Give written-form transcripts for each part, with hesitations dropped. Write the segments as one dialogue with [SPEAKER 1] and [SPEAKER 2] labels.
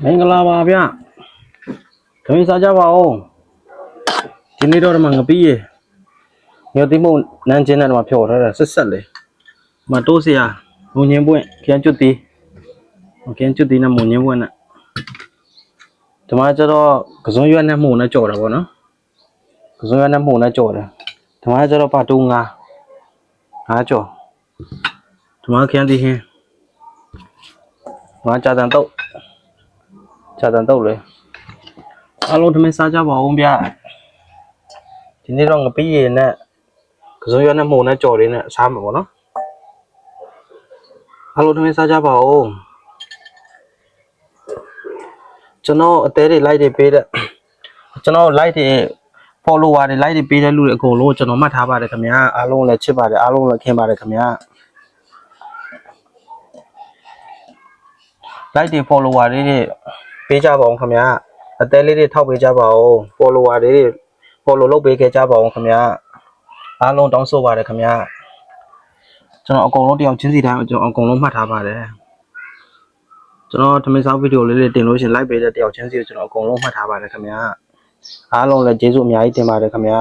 [SPEAKER 1] မင်္ဂလာပါဗျခမင်းစားကြပါဦးဒီနေ့တော့ဒီမှာငပီးရေမြို့တိမုံနန်းချင်းနဲ့ဒီမှာဖြော်ထားတာဆက်လေမတိုးစရာမုံညင်းပွင့်ခင်းကျွတ်တီနဲ့မုံညင်းပွင့်နဲ့ဒီမှာကျတော့ကစုံရွက်နဲ့မှုနဲ့ကြော်တာပေါ့နော်ကစုံရွက်နဲ့မှုနဲ့ကြော်တယ်ဒီမှာကျတော့ပါတူငါကြော်ဒီမှာခင်းတီဟင်းဒီမှာကြာတန်တုတ်လေအားလုံးထမင်းစားကြပါဦးဗျဒီနေ့တော့ငပီးရည်နဲ့ကစုံရွက်နဲ့မှုနဲ့ကြော်လေးနဲ့စားမှာပေါ့နော်အားလုံးထမင်းစားကြပါဦးကျွန်တော်အသေးတွေ like တွေပေးတဲ့ကျွန်တော် like တွေ follower တွေ like တွေပေးတဲ့လူတွေအကုန်လုံးကျွန်တော်မှတ်ထားပါတယ်ခင်ဗျာအားလုံးလည်းချစ်ပါတယ်အားလုံးလည်းခင်ပါတယ်ခင်ဗျာ like တွေ follower တွေပေးကြပါအောင်ခင်ဗျာအသေးလေးတွေထောက်ပေးကြပါဦး follower တွေ follow လုပ်ပေးခဲ့ကြပါအောင်ခင်ဗျာအားလုံးတောင်းဆိုပါတယ်ခင်ဗျာကျွန်တော်အကုန်လုံးတယောက်ချင်းစီတိုင်းကျွန်တော်အကုန်လုံးမှတ်ထားပါတယ်ကျွန်တော်ထမင်းစားဗီဒီယိုလေးတွေတင်လို့ရှင် like ပေးတဲ့တယောက်ချင်းစီကိုကျွန်တော်အကုန်လုံးမှတ်ထားပါတယ်ခင်ဗျာအားလုံးလည်းကျေးဇူးအများကြီးတင်ပါတယ်ခင်ဗျာ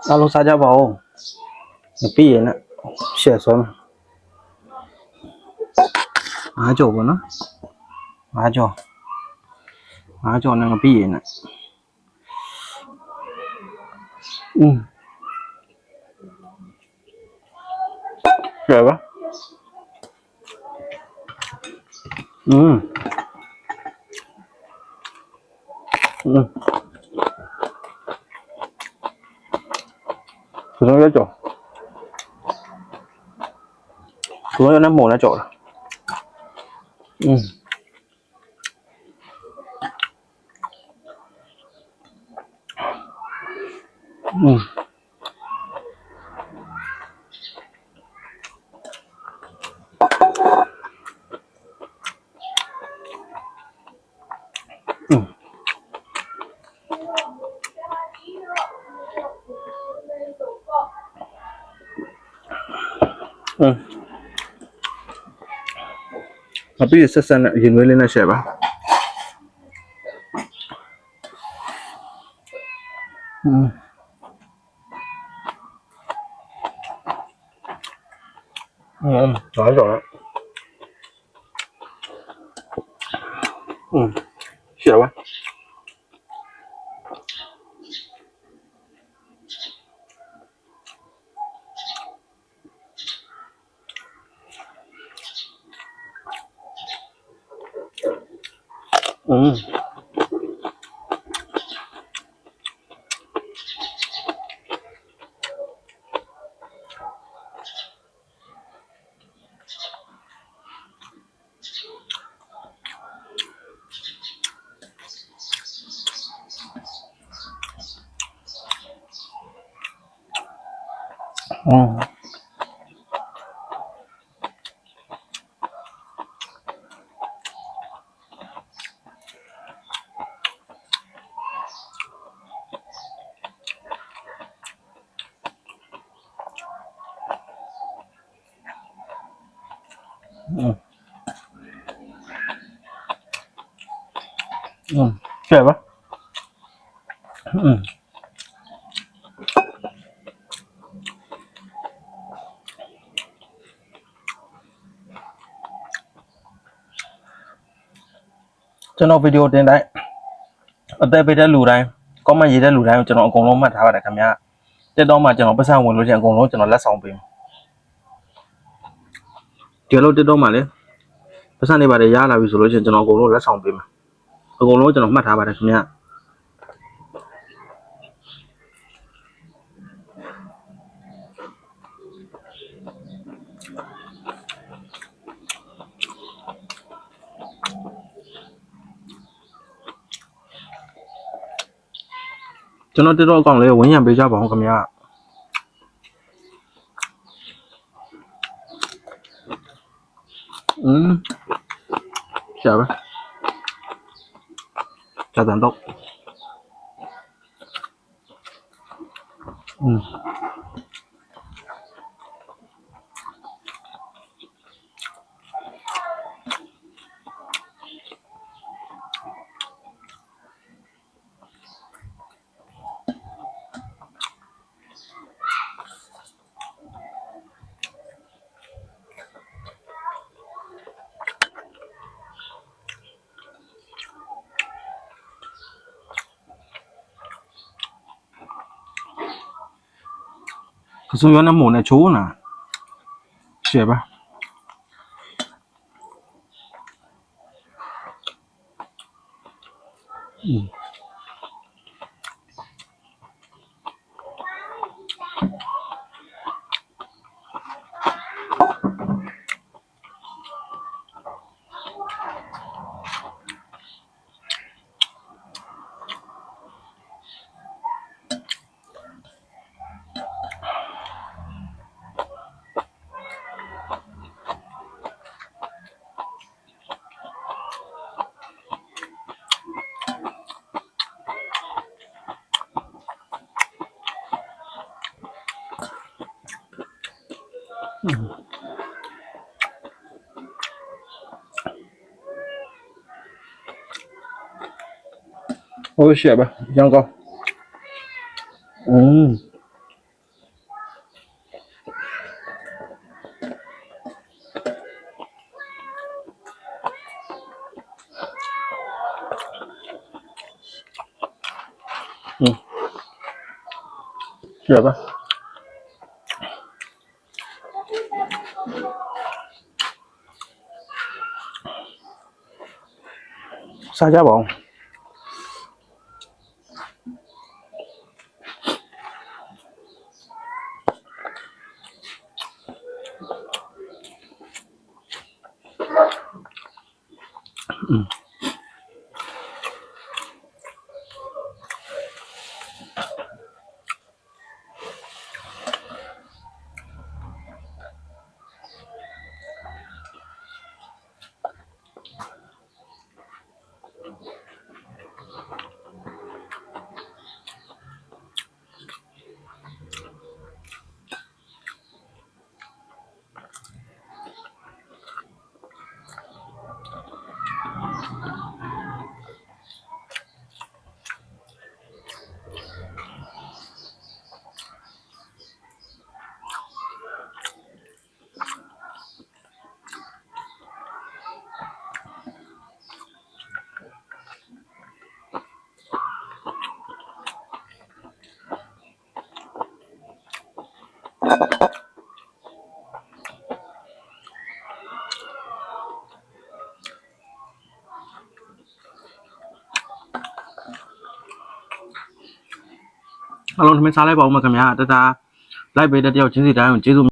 [SPEAKER 1] အားလုံးစားကြပါဦးမပြီးရင်လည်းရှယ်ဆုံးအားကြောပေါ့နော်အားကြောနဲ့မပြီးရင်လည်းရှယ်ပါကစုံရွက်ကြော်ကစုံရွက်နဲ့မှုန်နဲ့ကြော်တာအပြီးဆက်ဆက်နဲ့ရင်သွေးလေးနဲ့ရှယ်ပါဒါကြော်လားရှယ်ပါရှယ်ပါကျွန်တော်ဗီဒီယိုတင်တိုင်းအသက်ပေးတဲ့လူတိုင်း comment ရေးတဲ့လူတိုင်းကိုကျွန်တော်အကုန်လုံးမှတ်ထားပါတယ်ခင်ဗျာတက်တော့မှကျွန်တော်ပတ်စံဝင်လို့ရှိရင်အကုန်လုံးကျွန်တော်လက်ဆောင်ပေးမယ်ဒီလိုတက်တော့မှလေပတ်စံနေပါတယ်ရလာပြီဆိုလို့ရှိရင်ကျွန်တော်အကုန်လုံးလက်ဆောင်ပေးမယ်အကုန်လုံးကျွန်တော်မှတ်ထားပါတယ်ခင်ဗျာကျွန်တော်တက်တော့အကောင်လေးဝင်းရံပေးကြပါဦးခင်ဗျာရှာပါကြာတန်တော့可是原来没那球呢，写吧。嗯。我写吧，羊羔。嗯。嗯。写吧。沙家堡。嗯。အားလုံးထမင်းစားလိုက်ပါဦးမခင်ဗျာတသားလိုက်ပေးတဲ့တယောက်ချင်းစီတိုင်းကိုကျေးဇူး